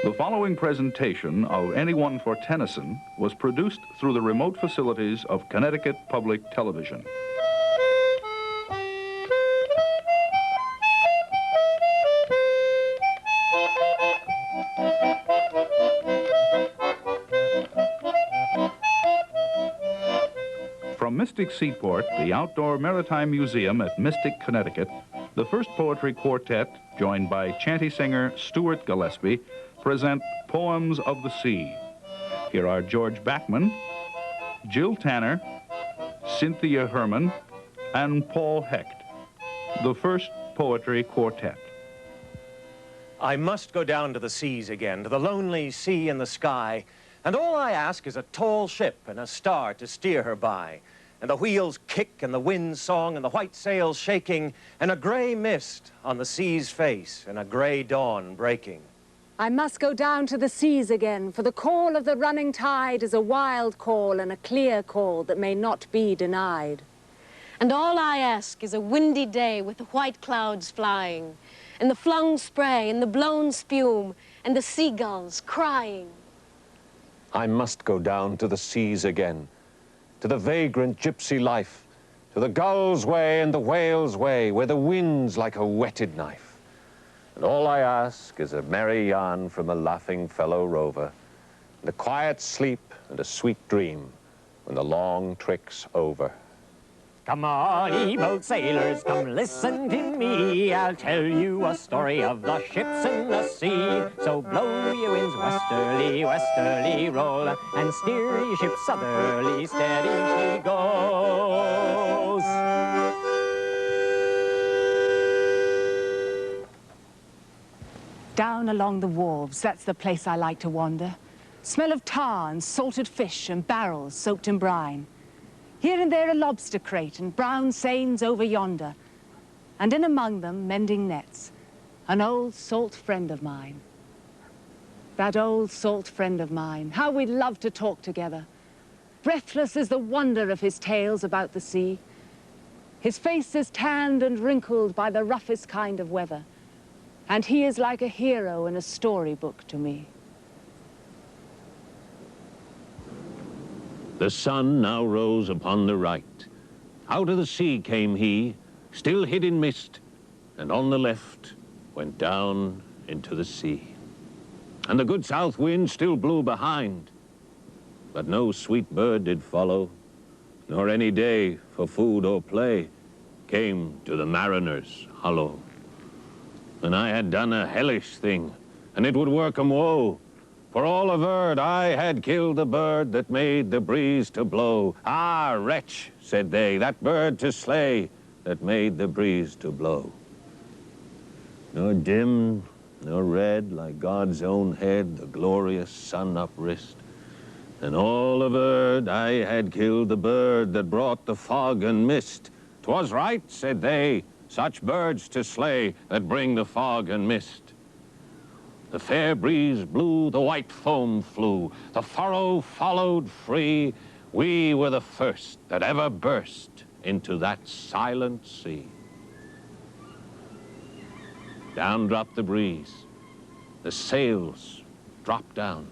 The following presentation of Anyone for Tennyson was produced through the remote facilities of Connecticut Public Television. From Mystic Seaport, the outdoor maritime museum at Mystic, Connecticut, the First Poetry Quartet, joined by chanty singer Stuart Gillespie, present Poems of the Sea. Here are George Backman, Jill Tanner, Cynthia Herman, and Paul Hecht, the First Poetry Quartet. I must go down to the seas again, to the lonely sea in the sky, and all I ask is a tall ship and a star to steer her by, and the wheels kick and the wind's song and the white sails shaking, and a gray mist on the sea's face and a gray dawn breaking. I must go down to the seas again, for the call of the running tide is a wild call and a clear call that may not be denied. And all I ask is a windy day with the white clouds flying, and the flung spray and the blown spume, and the seagulls crying. I must go down to the seas again, to the vagrant gypsy life, to the gull's way and the whale's way, where the wind's like a whetted knife. And all I ask is a merry yarn from a laughing fellow rover, and a quiet sleep and a sweet dream when the long trick's over. Come on, ye-boat sailors, come listen to me. I'll tell you a story of the ships in the sea. So blow your winds westerly, westerly roll, and steer your ship southerly, steady she goes. Down along the wharves, that's the place I like to wander. Smell of tar and salted fish and barrels soaked in brine. Here and there a lobster crate and brown seines over yonder. And in among them, mending nets, an old salt friend of mine. That old salt friend of mine, how we love to talk together. Breathless is the wonder of his tales about the sea. His face is tanned and wrinkled by the roughest kind of weather. And he is like a hero in a storybook to me. The sun now rose upon the right. Out of the sea came he, still hid in mist, and on the left went down into the sea. And the good south wind still blew behind, but no sweet bird did follow, nor any day for food or play came to the mariner's hollow. And I had done a hellish thing, and it would work 'em woe. For all averred, I had killed the bird that made the breeze to blow. Ah, wretch, said they, that bird to slay that made the breeze to blow. Nor dim, nor red, like God's own head, the glorious sun uprist. And all averred, I had killed the bird that brought the fog and mist. 'Twas right, said they, such birds to slay that bring the fog and mist. The fair breeze blew, the white foam flew, the furrow followed free. We were the first that ever burst into that silent sea. Down dropped the breeze, the sails dropped down.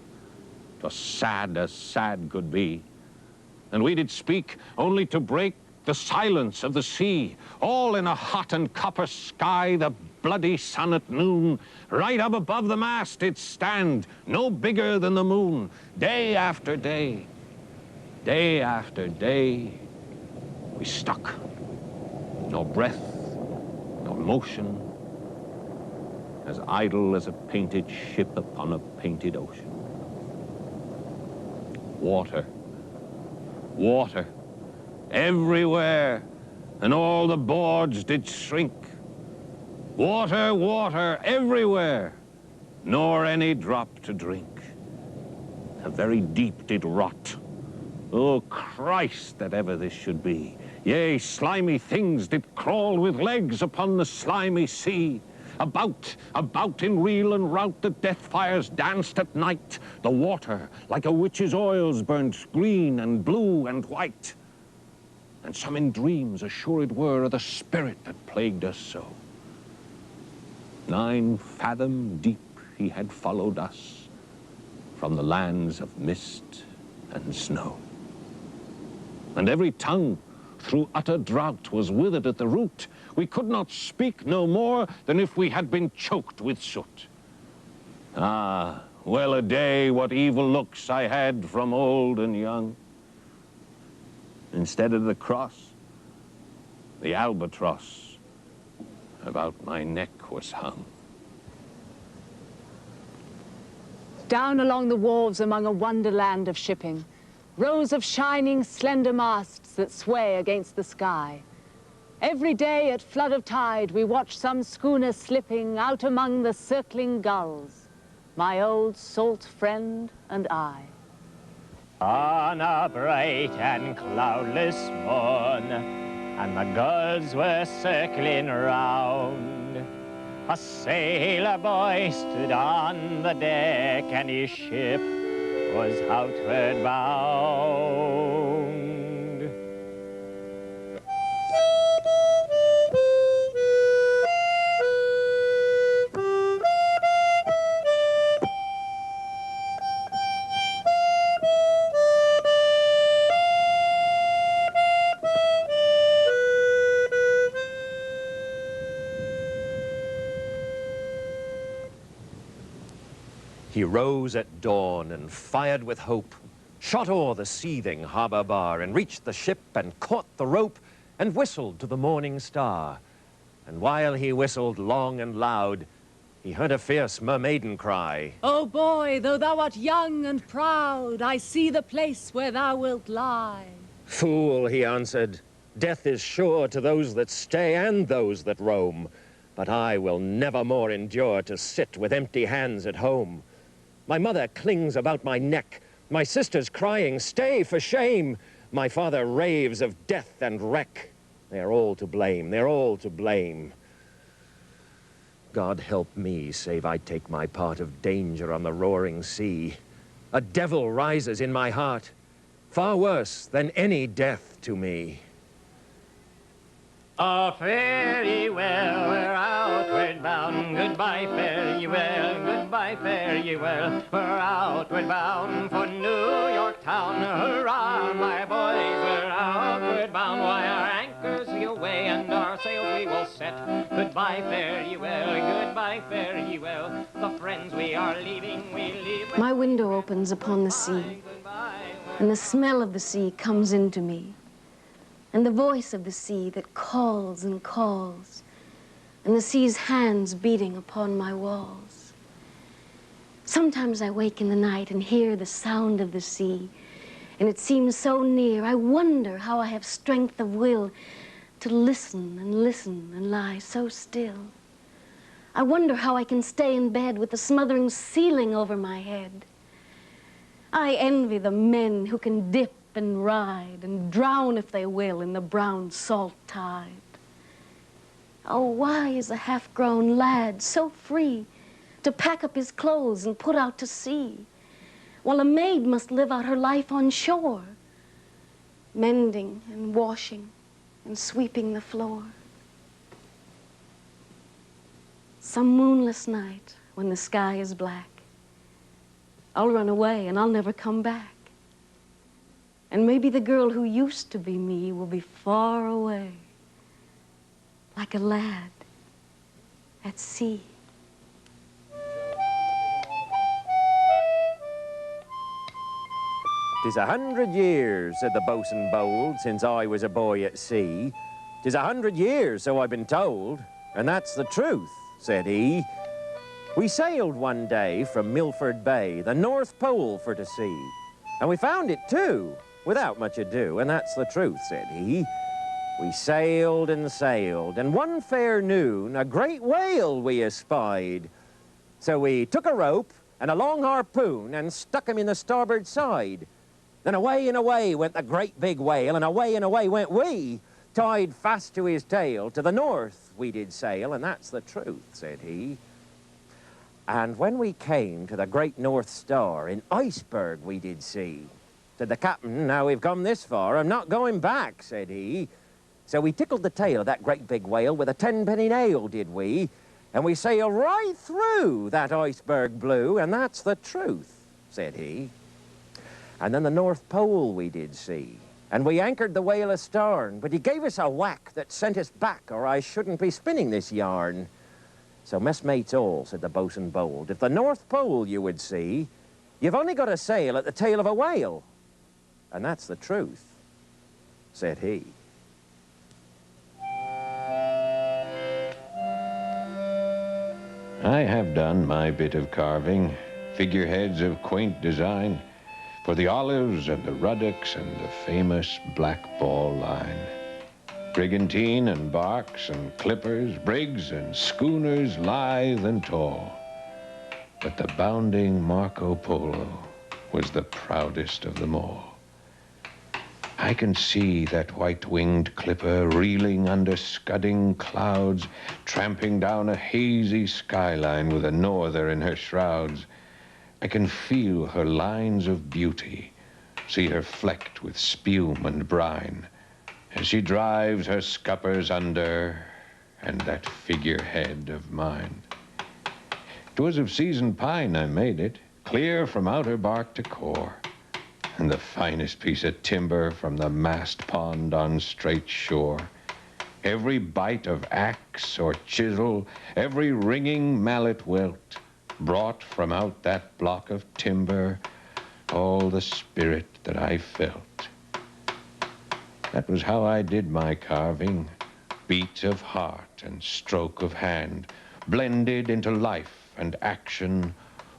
'Twas sad as sad could be, and we did speak only to break the silence of the sea. All in a hot and copper sky, the bloody sun at noon, right up above the mast did stand, no bigger than the moon. Day after day, day after day, we stuck. No breath, no motion, as idle as a painted ship upon a painted ocean. Water, water, everywhere, and all the boards did shrink. Water, water, everywhere, nor any drop to drink. The very deep did rot. Oh, Christ, that ever this should be. Yea, slimy things did crawl with legs upon the slimy sea. About, about in reel and rout the death fires danced at night. The water, like a witch's oils, burnt green and blue and white. And some in dreams assured were of the spirit that plagued us so. 9 fathom deep he had followed us from the lands of mist and snow. And every tongue through utter drought was withered at the root. We could not speak no more than if we had been choked with soot. Ah, well a day, what evil looks I had from old and young. Instead of the cross, the albatross about my neck was hung. Down along the wharves among a wonderland of shipping, rows of shining, slender masts that sway against the sky. Every day at flood of tide, we watch some schooner slipping out among the circling gulls, my old salt friend and I. On a bright and cloudless morn, and the gulls were circling round, a sailor boy stood on the deck, and his ship was outward bound. He rose at dawn and fired with hope, shot o'er the seething harbour bar, and reached the ship and caught the rope, and whistled to the morning star. And while he whistled long and loud, he heard a fierce mermaiden cry, "O boy, though thou art young and proud, I see the place where thou wilt lie." "Fool," he answered, "death is sure to those that stay and those that roam. But I will never more endure to sit with empty hands at home. My mother clings about my neck, my sister's crying, 'Stay, for shame!' My father raves of death and wreck. They are all to blame, they're all to blame. God help me, save I take my part of danger on the roaring sea. A devil rises in my heart, far worse than any death to me." Oh, fare ye well, we're outward bound. Goodbye, fare ye well, goodbye, fare ye well. We're outward bound for New York town. Hurrah, my boys, we're outward bound. Why, our anchors we'll weigh and our sails we will set. Goodbye, fare ye well, goodbye, fare ye well. The friends we are leaving, we leave. My window opens upon the sea, and the smell of the sea comes into me, and the voice of the sea that calls and calls, and the sea's hands beating upon my walls. Sometimes I wake in the night and hear the sound of the sea, and it seems so near. I wonder how I have strength of will to listen and lie so still. I wonder how I can stay in bed with the smothering ceiling over my head. I envy the men who can dip and ride and drown if they will in the brown salt tide. Oh, why is a half-grown lad so free to pack up his clothes and put out to sea, while a maid must live out her life on shore, mending and washing and sweeping the floor? Some moonless night when the sky is black, I'll run away and I'll never come back. And maybe the girl who used to be me will be far away, like a lad at sea. "'Tis 100 years," said the boatswain bold, "since I was a boy at sea. 'Tis 100 years, so I've been told, and that's the truth," said he. "We sailed one day from Milford Bay, the North Pole for to see, and we found it too, without much ado, and that's the truth," said he. "We sailed, and one fair noon a great whale we espied. So we took a rope and a long harpoon and stuck him in the starboard side. Then away and away went the great big whale, and away went we, tied fast to his tail. To the north we did sail, and that's the truth," said he. "And when we came to the great North Star, an iceberg we did see. Said the captain, 'Now we've come this far, I'm not going back,' said he. So we tickled the tail of that great big whale with a 10-penny nail, did we, and we sail right through that iceberg blue, and that's the truth, said he. And then the North Pole we did see, and we anchored the whale astern, but he gave us a whack that sent us back, or I shouldn't be spinning this yarn. So messmates all, said the boatswain bold, if the North Pole you would see, you've only got to sail at the tail of a whale. And that's the truth, said he. I have done my bit of carving, figureheads of quaint design, for the olives and the ruddocks and the famous Black Ball Line. Brigantine and barks and clippers, brigs and schooners lithe and tall. But the bounding Marco Polo was the proudest of them all. I can see that white-winged clipper reeling under scudding clouds, tramping down a hazy skyline with a norther in her shrouds. I can feel her lines of beauty, see her flecked with spume and brine, as she drives her scuppers under, and that figurehead of mine. 'Twas of seasoned pine I made it, clear from outer bark to core, and the finest piece of timber from the mast pond on straight shore. Every bite of axe or chisel, every ringing mallet welt, brought from out that block of timber all the spirit that I felt. That was how I did my carving, beat of heart and stroke of hand, blended into life and action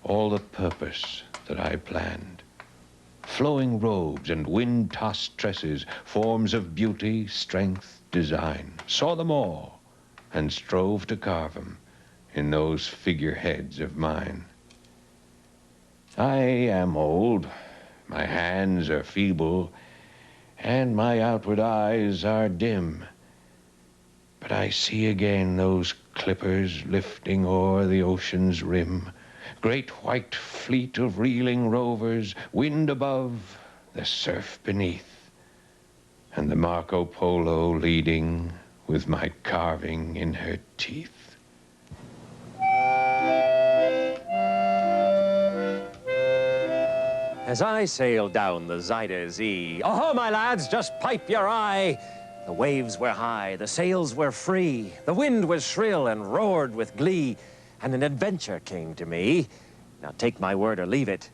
all the purpose that I planned. Flowing robes and wind-tossed tresses, forms of beauty, strength, design, saw them all and strove to carve them in those figureheads of mine. I am old, my hands are feeble, and my outward eyes are dim. But I see again those clippers lifting o'er the ocean's rim, great white fleet of reeling rovers, wind above, the surf beneath, and the Marco Polo leading with my carving in her teeth. As I sailed down the Zuyder Zee, oh, my lads, just pipe your eye. The waves were high, the sails were free, the wind was shrill and roared with glee, and an adventure came to me. Now take my word or leave it,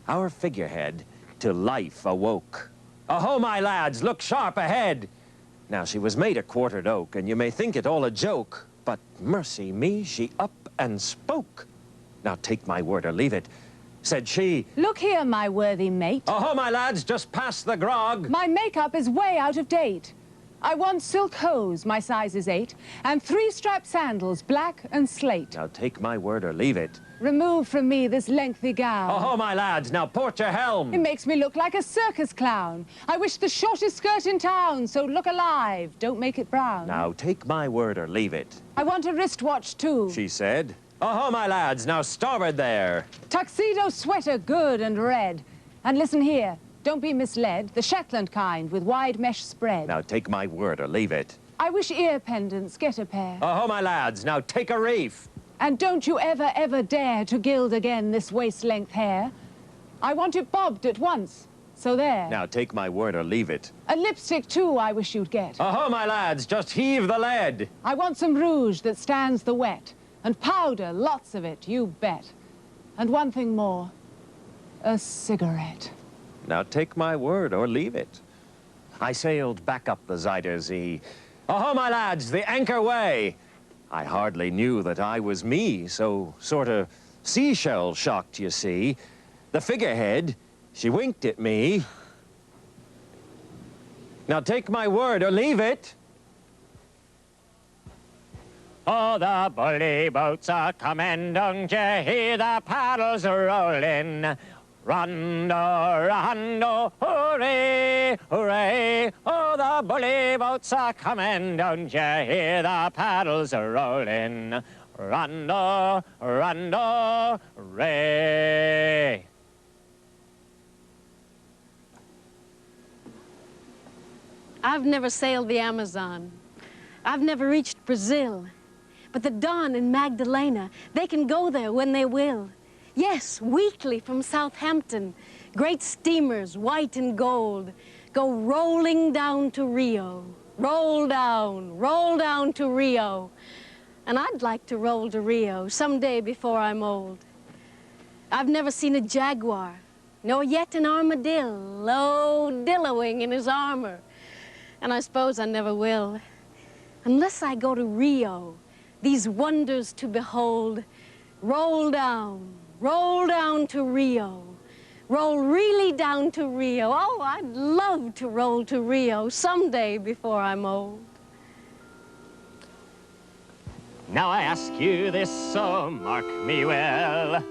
our figurehead to life awoke. Oh, my lads, look sharp ahead. Now she was made of quartered oak, and you may think it all a joke, but mercy me, she up and spoke. Now take my word or leave it, said she. Look here, my worthy mate. Oh, my lads, just pass the grog. My makeup is way out of date. I want silk hose, my size is 8, and 3-strap sandals, black and slate. Now take my word or leave it. Remove from me this lengthy gown. Oh, my lads, now port your helm. It makes me look like a circus clown. I wish the shortest skirt in town, so look alive, don't make it brown. Now take my word or leave it. I want a wristwatch too, she said. Oh, my lads, now starboard there. Tuxedo sweater, good and red. And listen here, don't be misled, the Shetland kind with wide mesh spread. Now take my word or leave it. I wish ear pendants, get a pair. Oh, my lads, now take a reef. And don't you ever, ever dare to gild again this waist-length hair. I want it bobbed at once, so there. Now take my word or leave it. A lipstick too I wish you'd get. Oh, my lads, just heave the lead. I want some rouge that stands the wet. And powder, lots of it, you bet. And one thing more, a cigarette. Now take my word or leave it. I sailed back up the Zuyder Zee. Oh, my lads, the anchor way. I hardly knew that I was me, so sort of seashell shocked, you see. The figurehead, she winked at me. Now take my word or leave it. Oh, the bully boats are coming, don't you hear the paddles rolling? Rondo, rondo, hooray, hooray. Oh, the bully boats are coming, don't you hear the paddles rolling? Rondo, rondo, hooray. I've never sailed the Amazon. I've never reached Brazil. But the Don and Magdalena, they can go there when they will. Yes, weekly from Southampton, great steamers, white and gold, go rolling down to Rio. Roll down to Rio. And I'd like to roll to Rio someday before I'm old. I've never seen a jaguar, nor yet an armadillo, dillowing in his armor. And I suppose I never will. Unless I go to Rio, these wonders to behold, roll down to Rio. Roll really down to Rio. Oh, I'd love to roll to Rio someday before I'm old. Now I ask you this, so mark me well.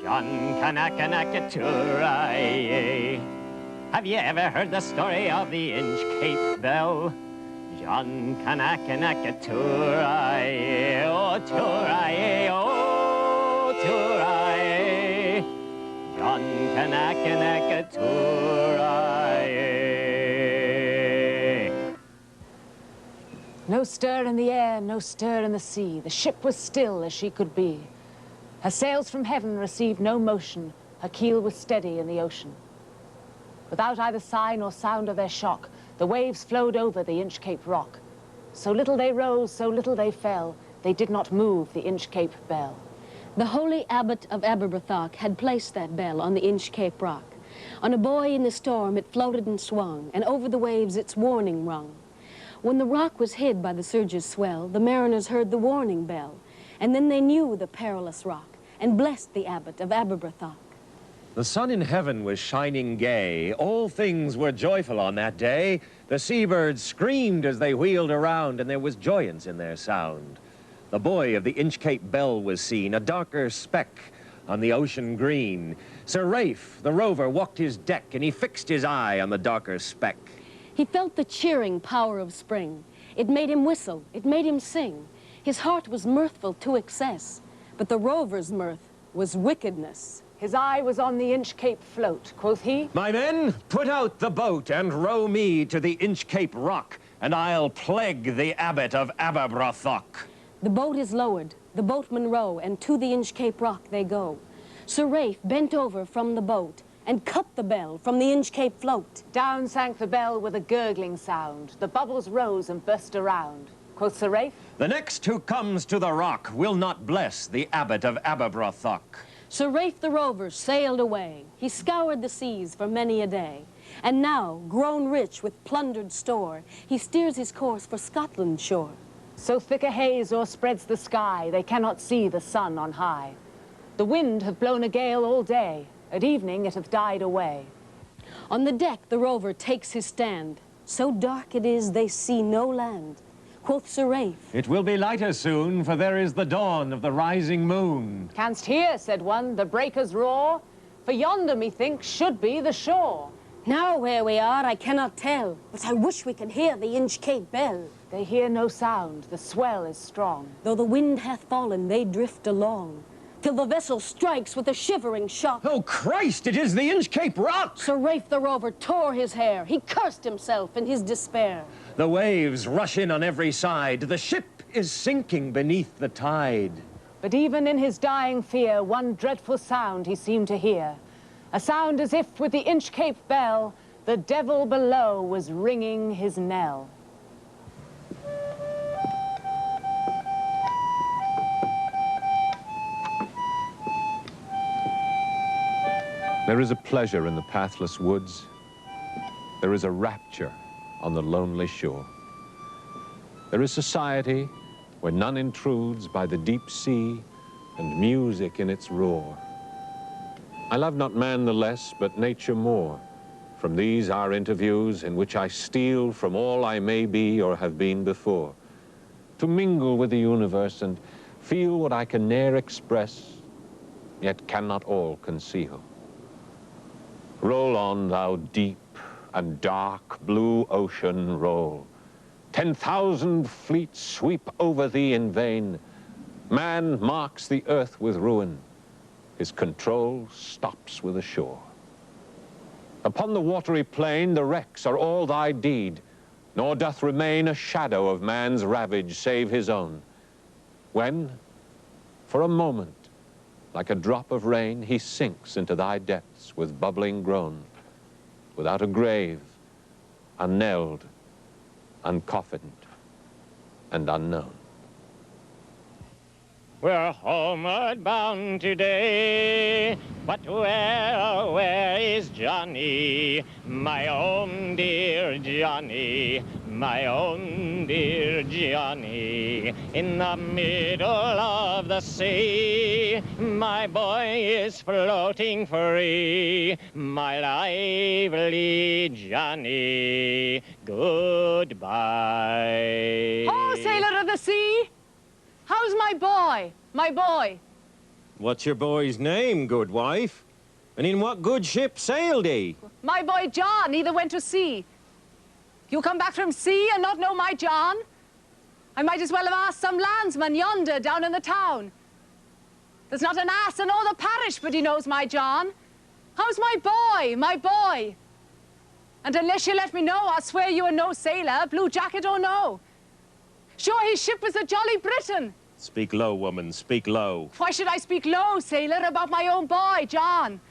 John Kanakanaketurai. Have you ever heard the story of the Inchcape Bell? John Kanakanaketurai, oh, Turai, oh, Turai. John Kanakanaketurai. No stir in the air, no stir in the sea. The ship was still as she could be. Her sails from heaven received no motion. Her keel was steady in the ocean. Without either sign or sound of their shock, the waves flowed over the Inchcape rock. So little they rose, so little they fell. They did not move the Inchcape Bell. The holy abbot of Aberbrothock had placed that bell on the Inchcape rock. On a buoy in the storm it floated and swung, and over the waves its warning rung. When the rock was hid by the surge's swell, the mariners heard the warning bell, and then they knew the perilous rock, and blessed the abbot of Aberbrothock. The sun in heaven was shining gay. All things were joyful on that day. The seabirds screamed as they wheeled around, and there was joyance in their sound. The buoy of the Inchcape Bell was seen, a darker speck on the ocean green. Sir Rafe, the rover, walked his deck, and he fixed his eye on the darker speck. He felt the cheering power of spring. It made him whistle, it made him sing. His heart was mirthful to excess, but the rover's mirth was wickedness. His eye was on the Inchcape float. Quoth he, My men, put out the boat and row me to the Inchcape rock, and I'll plague the abbot of Aberbrothock. The boat is lowered, the boatmen row, and to the Inchcape rock they go. Sir Rafe bent over from the boat and cut the bell from the Inchcape float. down sank the bell with a gurgling sound. The bubbles rose and burst around. Quoth Sir Rafe, The next who comes to the rock will not bless the abbot of Aberbrothock. Sir Rafe the rover sailed away. He scoured the seas for many a day. And now, grown rich with plundered store, he steers his course for Scotland's shore. so thick a haze o'erspreads the sky, they cannot see the sun on high. The wind hath blown a gale all day. At evening it hath died away. On the deck the rover takes his stand. So dark it is they see no land. Quoth Sir Rafe, It will be lighter soon, for there is the dawn of the rising moon. Canst hear, said one, the breakers roar? For yonder, methinks, should be the shore. now where we are I cannot tell, but I wish we could hear the Inchcape Bell. They hear no sound, the swell is strong. Though the wind hath fallen, they drift along, till the vessel strikes with a shivering shock. Oh, Christ, it is the Inchcape rock! Sir Rafe the rover tore his hair. He cursed himself in his despair. The waves rush in on every side. The ship is sinking beneath the tide. But even in his dying fear, one dreadful sound he seemed to hear. A sound as if with the Inchcape Bell, the devil below was ringing his knell. There is a pleasure in the pathless woods. There is a rapture on the lonely shore. There is society where none intrudes by the deep sea and music in its roar. I love not man the less, but nature more. From these our interviews in which I steal from all I may be or have been before, to mingle with the universe and feel what I can ne'er express, yet cannot all conceal. Roll on, thou deep and dark blue ocean, roll. 10,000 fleets sweep over thee in vain. Man marks the earth with ruin. His control stops with a shore. Upon the watery plain the wrecks are all thy deed, nor doth remain a shadow of man's ravage save his own. when, for a moment, like a drop of rain, he sinks into thy depths with bubbling groan, without a grave, unknelled, uncoffined, and unknown. We're homeward bound today, but where is Johnny? My own dear Johnny, my own dear Johnny. In the middle of the sea, my boy is floating free. My lively Johnny, goodbye. Oh, sailor of the sea! How's my boy? My boy? What's your boy's name, good wife? And in what good ship sailed he? My boy John either went to sea. You come back from sea and not know my John? I might as well have asked some landsman yonder down in the town. There's not an ass in all the parish but he knows my John. How's my boy? My boy? And unless you let me know, I'll swear you are no sailor, blue jacket or no. Sure, his ship was the Jolly Briton. Speak low, woman, speak low. Why should I speak low, sailor, about my own boy, John?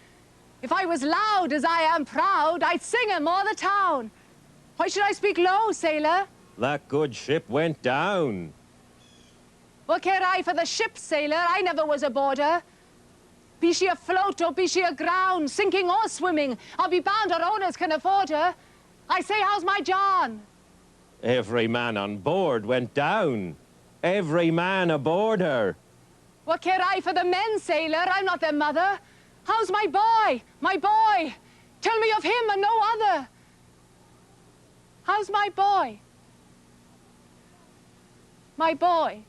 If I was loud as I am proud, I'd sing him o'er the town. Why should I speak low, sailor? That good ship went down. What care I for the ship, sailor? I never was aboard her. Be she afloat or be she aground, sinking or swimming, I'll be bound her owners can afford her. I say, how's my John? Every man on board went down. Every man aboard her. What care I for the men, sailor? I'm not their mother. How's my boy? My boy? Tell me of him and no other. How's my boy? My boy?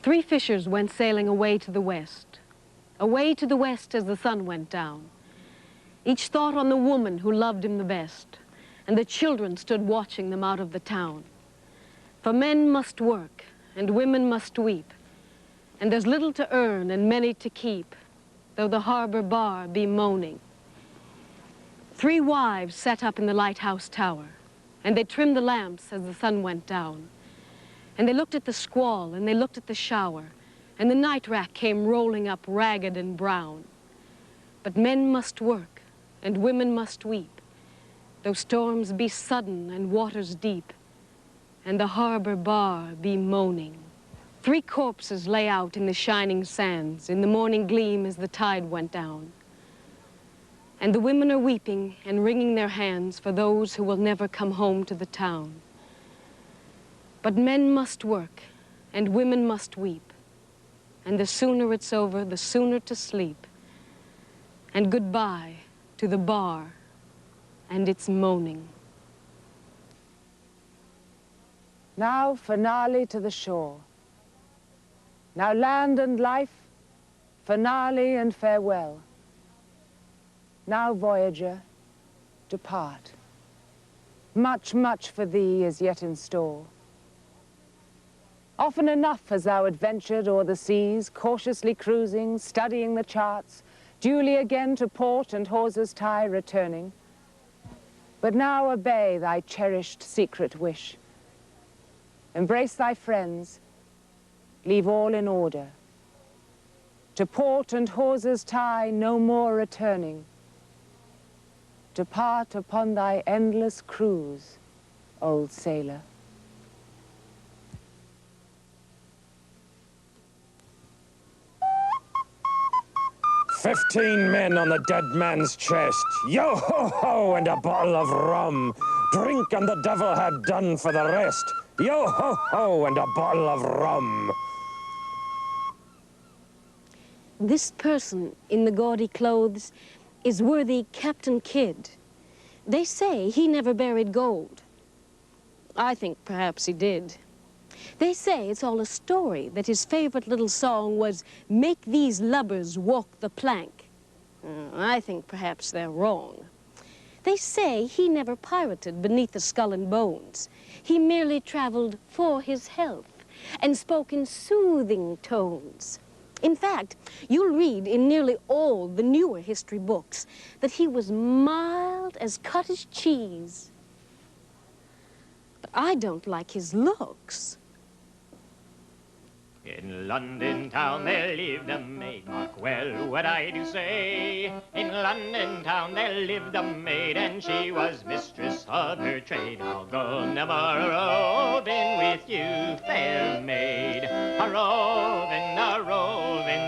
Three fishers went sailing away to the west as the sun went down. Each thought on the woman who loved him the best, and the children stood watching them out of the town. For men must work, and women must weep, and there's little to earn and many to keep, though the harbor bar be moaning. Three wives sat up in the lighthouse tower, and they trimmed the lamps as the sun went down. And they looked at the squall, and they looked at the shower, and the night rack came rolling up ragged and brown. But men must work, and women must weep, though storms be sudden and waters deep, and the harbor bar be moaning. Three corpses lay out in the shining sands in the morning gleam as the tide went down. And the women are weeping and wringing their hands for those who will never come home to the town. But men must work, and women must weep, and the sooner it's over, the sooner to sleep. And goodbye to the bar and its moaning. Now finale to the shore. Now land and life, finale and farewell. Now, voyager, depart. Much, much for thee is yet in store. Often enough hast thou adventured o'er the seas, cautiously cruising, studying the charts, duly again to port and hawser's tie returning. But now obey thy cherished secret wish. Embrace thy friends, leave all in order. To port and hawser's tie no more returning. Depart upon thy endless cruise, old sailor. 15 men on the dead man's chest. Yo-ho-ho, and a bottle of rum. Drink and the devil had done for the rest. Yo-ho-ho, and a bottle of rum. This person in the gaudy clothes is worthy Captain Kidd. They say he never buried gold. I think perhaps he did. They say it's all a story, that his favorite little song was, "Make these lubbers walk the plank." I think perhaps they're wrong. They say he never pirated beneath the skull and bones. He merely traveled for his health and spoke in soothing tones. In fact, you'll read in nearly all the newer history books that he was mild as cottage cheese. But I don't like his looks. In London town there lived a maid, mark well what I do say. In London town there lived a maid, and she was mistress of her trade. I'll go never roving with you, fair maid. A roving,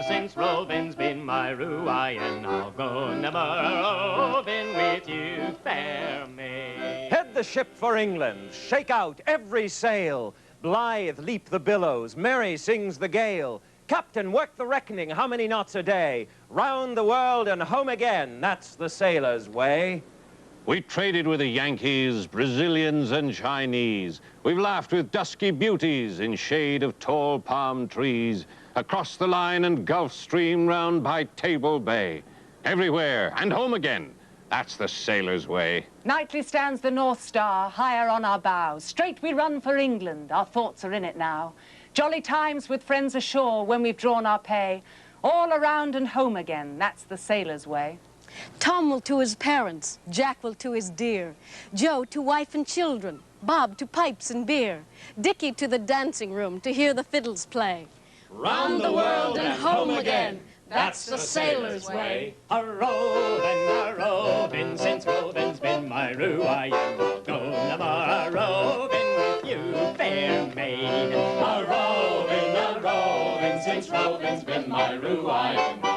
since roving's been my ruin. I'll go never roving with you, fair maid. Head the ship for England, shake out every sail. Blithe leap the billows, merry sings the gale. Captain, work the reckoning, how many knots a day? Round the world and home again, that's the sailor's way. We traded with the Yankees, Brazilians, and Chinese. We've laughed with dusky beauties in shade of tall palm trees, across the line and Gulf Stream round by Table Bay. Everywhere and home again. That's the sailor's way. Nightly stands the North Star, higher on our bows. Straight we run for England, our thoughts are in it now. Jolly times with friends ashore when we've drawn our pay. All around and home again, that's the sailor's way. Tom will to his parents, Jack will to his dear, Joe to wife and children, Bob to pipes and beer, Dickie to the dancing room to hear the fiddles play. Round the world and home again, that's the sailor's way. A roving, since roving's been my ruin. I'll go never a-roving with you, fair maid. A roving, since roving's been my ruin.